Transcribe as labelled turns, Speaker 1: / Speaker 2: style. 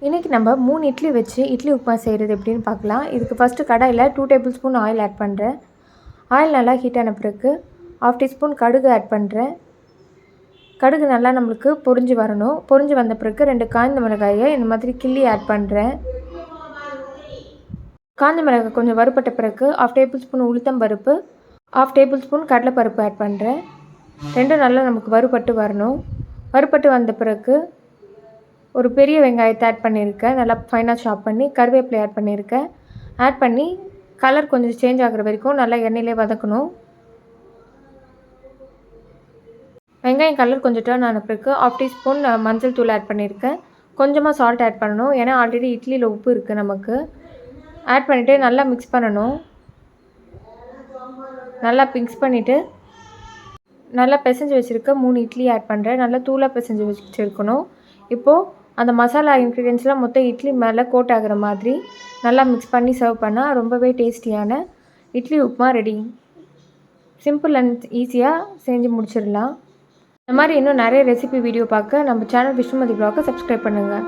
Speaker 1: இன்றைக்கி நம்ம 3 இட்லி வச்சு இட்லி உப்புமா செய்கிறது எப்படின்னு பார்க்கலாம். இதுக்கு ஃபஸ்ட்டு கடாயில் 2 டேபிள் ஸ்பூன் ஆயில் ஆட் பண்ணுறேன். ஆயில் நல்லா ஹீட் ஆன பிறகு 1/2 டீஸ்பூன் கடுகு ஆட் பண்ணுறேன். கடுகு நல்லா நம்மளுக்கு பொரிஞ்சு வரணும். பொரிஞ்சு வந்த பிறகு 2 காய்ந்த மிளகாயை இந்த மாதிரி கிள்ளி ஆட் பண்ணுறேன். காய்ந்த மிளகாய் கொஞ்சம் வறுபட்ட பிறகு 1/2 டேபிள் ஸ்பூன் உளுத்தம் பருப்பு, 1/2 டேபிள் ஸ்பூன் கடலைப்பருப்பு ஆட் பண்ணுறேன். ரெண்டும் நல்லா நமக்கு வறுபட்டு வரணும். வறுபட்டு வந்த பிறகு ஒரு பெரிய வெங்காயத்தை ஆட் பண்ணியிருக்கேன். நல்லா ஃபைனாக சாப் பண்ணி கருவேப்பிலை ஆட் பண்ணியிருக்கேன். ஆட் பண்ணி கலர் கொஞ்சம் சேஞ்ச் ஆகிற வரைக்கும் நல்லா எண்ணெயிலே வதக்கணும். வெங்காயம் கலர் கொஞ்சம் டர்ன் ஆன பிறகு 1/2 டீஸ்பூன் மஞ்சள் தூள் ஆட் பண்ணியிருக்கேன். கொஞ்சமாக சால்ட் ஆட் பண்ணணும், ஏன்னா ஆல்ரெடி இட்லியில் உப்பு இருக்குது நமக்கு. ஆட் பண்ணிவிட்டு நல்லா மிக்ஸ் பண்ணணும். நல்லா மிக்ஸ் பண்ணிவிட்டு நல்லா பிசைஞ்சு வச்சுருக்க 3 இட்லி ஆட் பண்ணுறேன். நல்லா தூளாக பிசைஞ்சு வச்சுருக்கணும். இப்போது அந்த மசாலா இன்க்ரீடியன்ஸ்லாம் மொத்தம் இட்லி மேலே கோட் ஆகிற மாதிரி நல்லா மிக்ஸ் பண்ணி சர்வ் பண்ணால் ரொம்பவே டேஸ்டியான idli upma ready. Simple and ஈஸியாக செஞ்சு முடிச்சிடலாம். இந்த மாதிரி இன்னும் நிறைய ரெசிபி வீடியோ பார்க்க நம்ம சேனல் விஷ்ணுமதி ப்ளாகை சப்ஸ்கிரைப் பண்ணுங்கள்.